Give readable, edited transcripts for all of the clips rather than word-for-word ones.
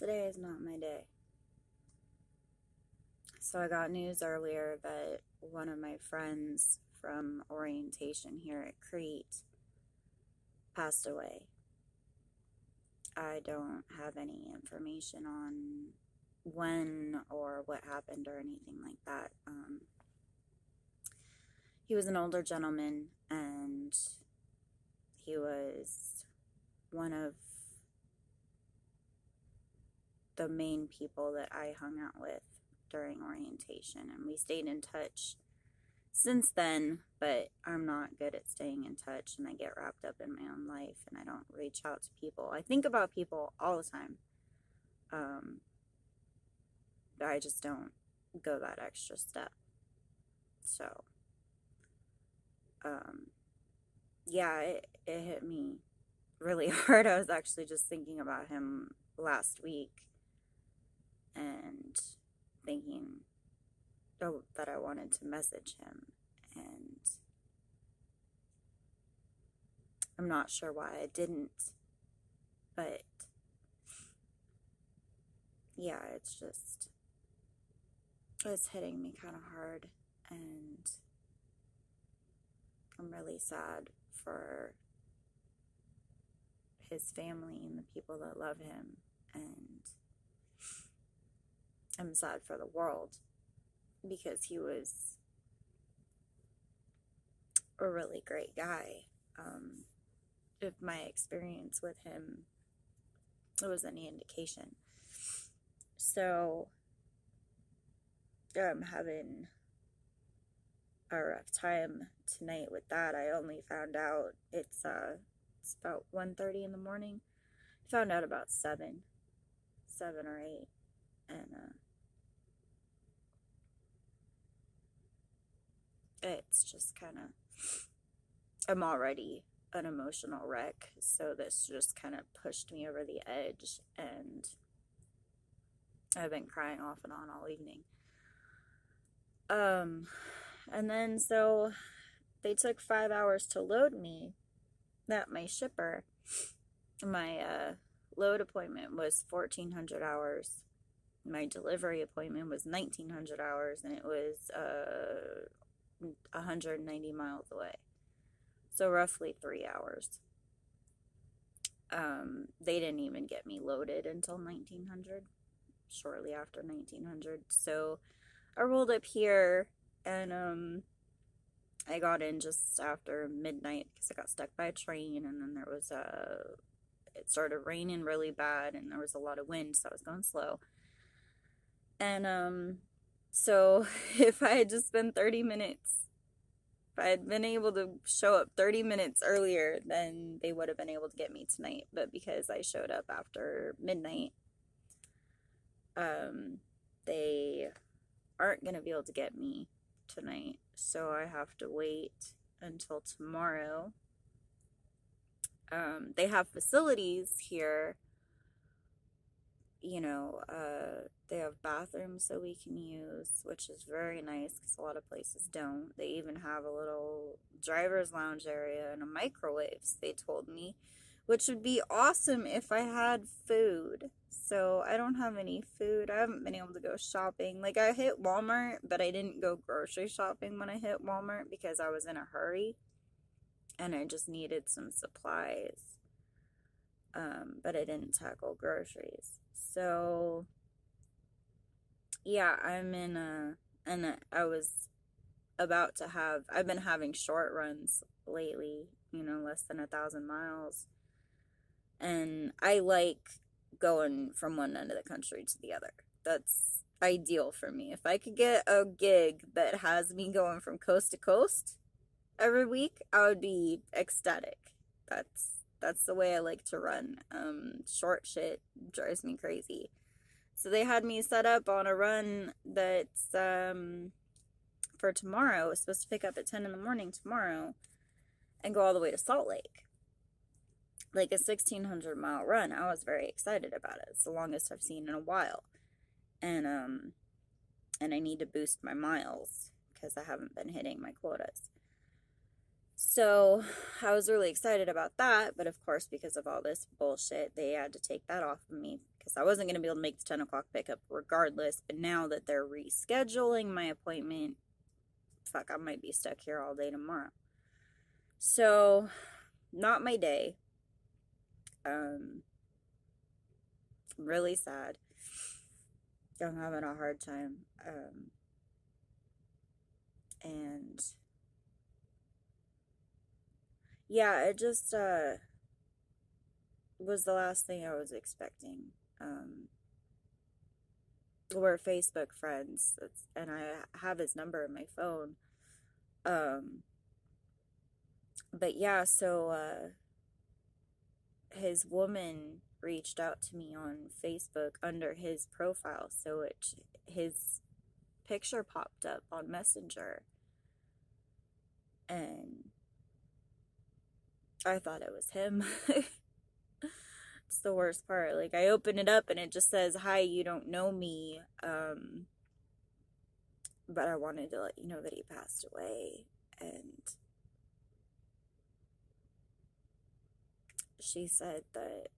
Today is not my day. So I got news earlier that one of my friends from orientation here at Crete passed away. I don't have any information on when or what happened or anything like that. He was an older gentleman, and he was one of the main people that I hung out with during orientation, and we stayed in touch since then, but I'm not good at staying in touch, and I get wrapped up in my own life, and I don't reach out to people. I think about people all the time, but I just don't go that extra step. So, yeah, it hit me really hard. I was actually just thinking about him last week and thinking that I wanted to message him, and I'm not sure why I didn't, but yeah, it's hitting me kind of hard, and I'm really sad for his family and the people that love him, and I'm sad for the world because he was a really great guy. If my experience with him was any indication. So I'm having a rough time tonight with that. I only found out it's about 1:30 in the morning. I found out about 7 or 8, and it's just kind of, I'm already an emotional wreck, so this just kind of pushed me over the edge, and I've been crying off and on all evening. And then so they took 5 hours to load me at my shipper. My load appointment was 1,400 hours. My delivery appointment was 1,900 hours, and it was 190 miles away. So roughly 3 hours. They didn't even get me loaded until 1,900, shortly after 1,900. So I rolled up here, and I got in just after midnight because I got stuck by a train, and then there was it started raining really bad, and there was a lot of wind, so I was going slow. And so if I had just been 30 minutes, if I had been able to show up 30 minutes earlier, then they would have been able to get me tonight. But because I showed up after midnight, they aren't going to be able to get me tonight. So I have to wait until tomorrow. They have facilities here, they have bathrooms that we can use, which is very nice because a lot of places don't. They even have a little driver's lounge area and a microwave, they told me, which would be awesome if I had food. So I don't have any food. I haven't been able to go shopping. Like, I hit Walmart, but I didn't go grocery shopping when I hit Walmart because I was in a hurry and I just needed some supplies. But I didn't tackle groceries. So yeah, I'm in and I was about to have, I've been having short runs lately, less than 1,000 miles. And I like going from one end of the country to the other. That's ideal for me. If I could get a gig that has me going from coast to coast every week, I would be ecstatic. That's the way I like to run. Short shit drives me crazy. So they had me set up on a run that's for tomorrow. It's supposed to pick up at 10 in the morning tomorrow and go all the way to Salt Lake. Like a 1,600 mile run. I was very excited about it. It's the longest I've seen in a while. And I need to boost my miles because I haven't been hitting my quotas. So I was really excited about that, but of course, because of all this bullshit, they had to take that off of me because I wasn't going to be able to make the 10 o'clock pickup regardless. But now that they're rescheduling my appointment, fuck, I might be stuck here all day tomorrow. So, not my day. I'm really sad. I'm having a hard time. And yeah, it just was the last thing I was expecting. We're Facebook friends, and I have his number in my phone. But yeah, so his woman reached out to me on Facebook under his profile, so his picture popped up on Messenger, and I thought it was him. It's the worst part. Like, I open it up and it just says, "Hi, you don't know me, but I wanted to let you know that he passed away." And she said that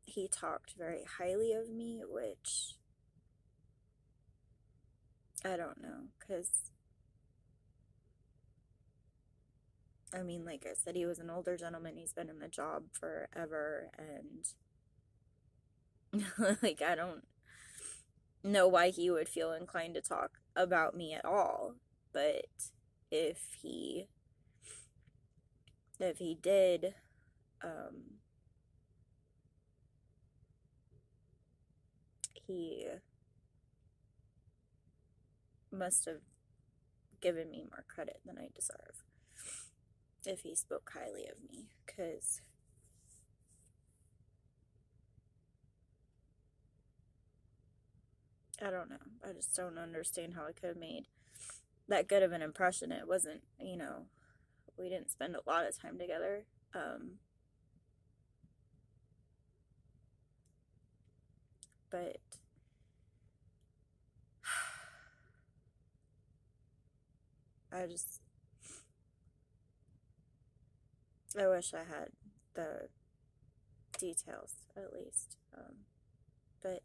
he talked very highly of me, which I don't know, because I mean, like I said, he was an older gentleman. He's been in the job forever, and like, I don't know why he would feel inclined to talk about me at all. But if he did, he must have given me more credit than I deserve if he spoke highly of me, because I don't know. I just don't understand how I could have made that good of an impression. It wasn't, we didn't spend a lot of time together. But I wish I had the details at least. But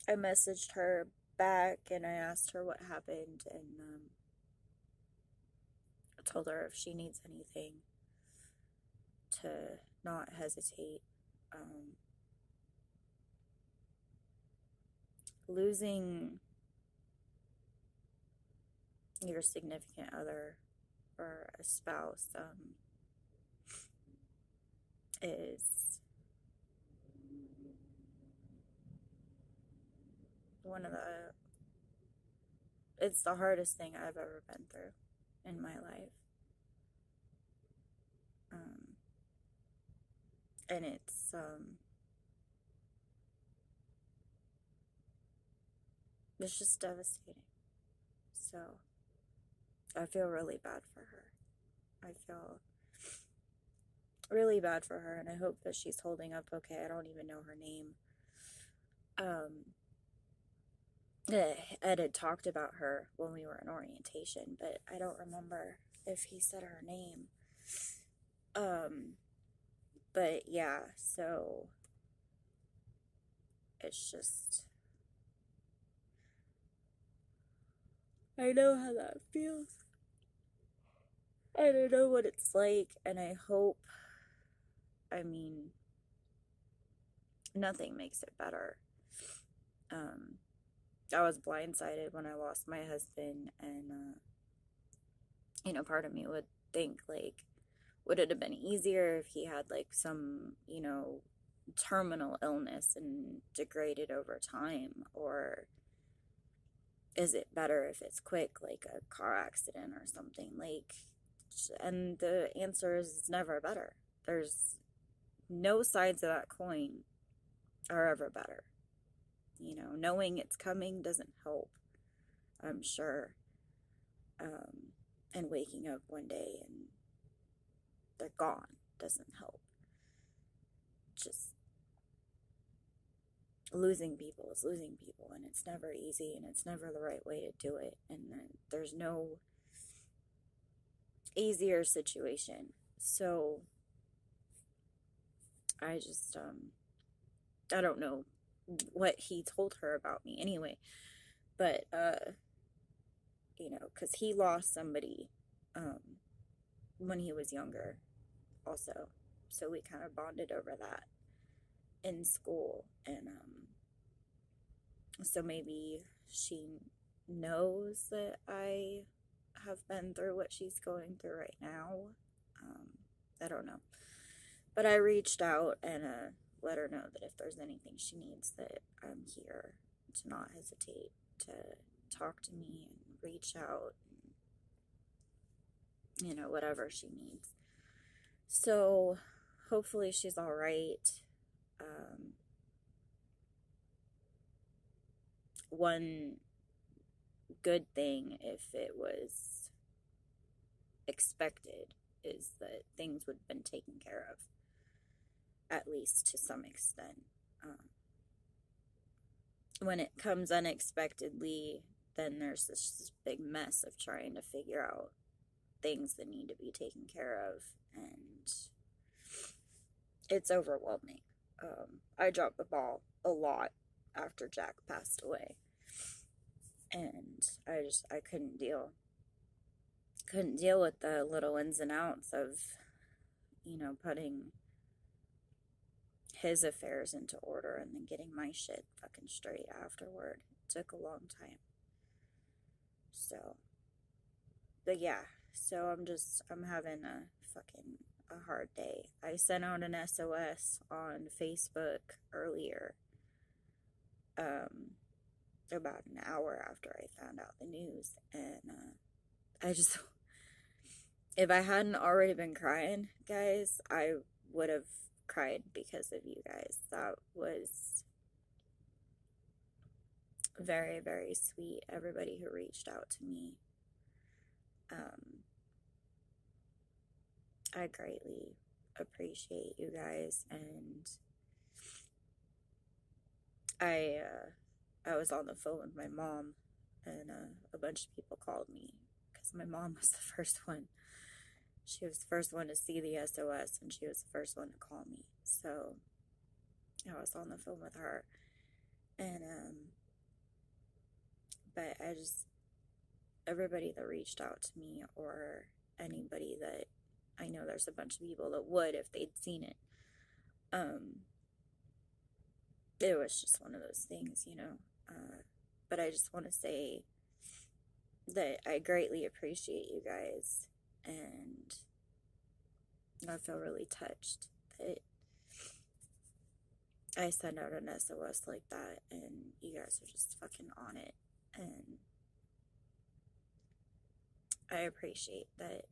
I messaged her back and I asked her what happened, and I told her if she needs anything to not hesitate. Losing your significant other or a spouse is it's the hardest thing I've ever been through in my life. And it's just devastating. So I feel really bad for her. I feel really bad for her, and I hope that she's holding up okay. I don't even know her name. Ed had talked about her when we were in orientation, but I don't remember if he said her name. But yeah, so it's just, I know how that feels. I don't know what it's like, and I hope, I mean, nothing makes it better. I was blindsided when I lost my husband, and part of me would think, like, would it have been easier if he had like some, terminal illness and degraded over time, or is it better if it's quick, like a car accident or something? Like, and the answer is it's never better. There's no sides of that coin are ever better. Knowing it's coming doesn't help, I'm sure. And waking up one day and they're gone doesn't help. Just losing people is losing people, and it's never easy, and it's never the right way to do it. And there's no easier situation. So I just, I don't know what he told her about me anyway, but, you know, because he lost somebody, when he was younger also. So we kind of bonded over that in school. And, so maybe she knows that I have been through what she's going through right now. I don't know. But I reached out and let her know that if there's anything she needs, that I'm here, to not hesitate to talk to me and reach out, and, you know, whatever she needs. So hopefully she's all right. One good thing, if it was expected, is that things would have been taken care of, at least to some extent. When it comes unexpectedly, then there's this big mess of trying to figure out things that need to be taken care of, and it's overwhelming. I dropped the ball a lot after Jack passed away, and I couldn't deal with the little ins and outs of, you know, putting his affairs into order and then getting my shit fucking straight afterward. It took a long time. So, but yeah, so I'm having a hard day. I sent out an SOS on Facebook earlier, about an hour after I found out the news, and I just, if I hadn't already been crying, guys, I would have cried because of you guys. That was very, very sweet, everybody who reached out to me. I greatly appreciate you guys, and I was on the phone with my mom, and a bunch of people called me because my mom was the first one. She was the first one to see the SOS, and she was the first one to call me. So I was on the phone with her, and but everybody that reached out to me, or anybody that, I know there's a bunch of people that would if they'd seen it. It was just one of those things, you know. But I just want to say that I greatly appreciate you guys, and I feel really touched that I send out an SOS like that, and you guys are just fucking on it, and I appreciate that,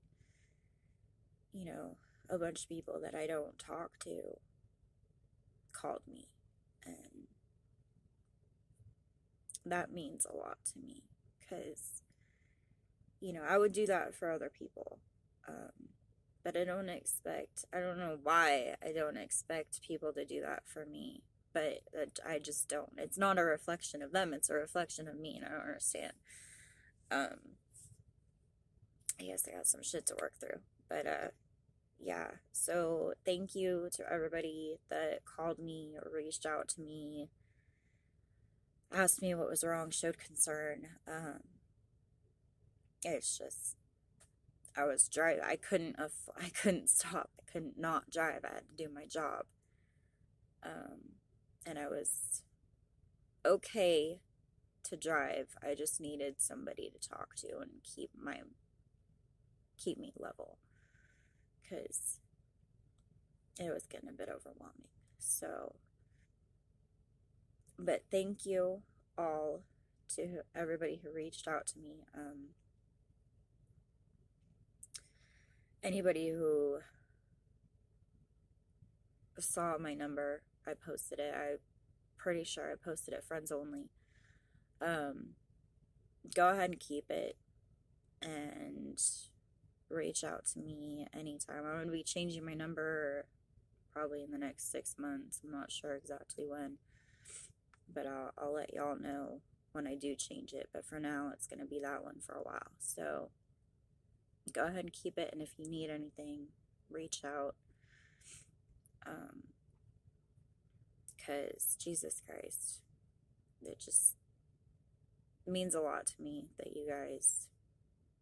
you know, a bunch of people that I don't talk to called me, and that means a lot to me, because, you know, I would do that for other people, but I don't know why I don't expect people to do that for me, but I just don't. It's not a reflection of them, it's a reflection of me, and I don't understand. I guess I got some shit to work through, but yeah, so thank you to everybody that called me or reached out to me, asked me what was wrong, showed concern. It's just, I was driving. I couldn't stop. I couldn't not drive. I had to do my job. And I was okay to drive. I just needed somebody to talk to and keep me level, because it was getting a bit overwhelming. So, but thank you all to everybody who reached out to me. Anybody who saw my number, I posted it. I'm pretty sure I posted it friends only. Go ahead and keep it, and reach out to me anytime. I'm going to be changing my number probably in the next 6 months. I'm not sure exactly when, but I'll let y'all know when I do change it. But for now, it's going to be that one for a while. So go ahead and keep it. And if you need anything, reach out. Because Jesus Christ, it just means a lot to me that you guys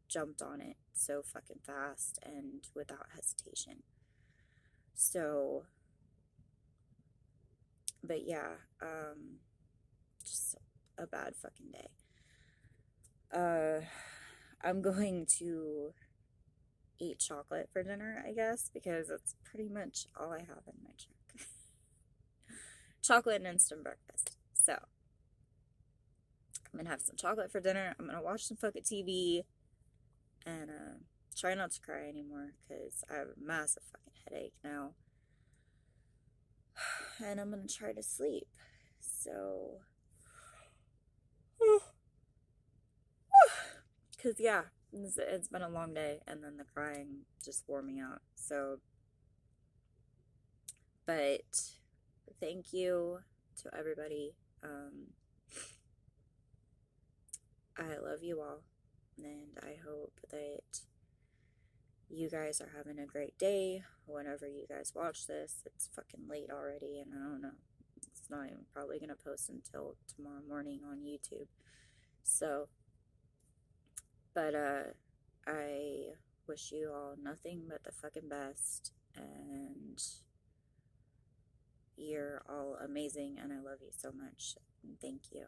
jumped on it so fucking fast and without hesitation. So, but yeah, just a bad fucking day. I'm going to eat chocolate for dinner, I guess, because that's pretty much all I have in my truck. Chocolate and instant breakfast. So, I'm gonna have some chocolate for dinner. I'm gonna watch some fucking TV and try not to cry anymore because I have a massive fucking headache now. And I'm gonna try to sleep. So, because yeah, it's been a long day, and then the crying just wore me out. So, but thank you to everybody. I love you all, and I hope that you guys are having a great day whenever you guys watch this. It's fucking late already, and I don't know. It's not even probably gonna post until tomorrow morning on YouTube. So, but I wish you all nothing but the fucking best, and you're all amazing, and I love you so much. And thank you.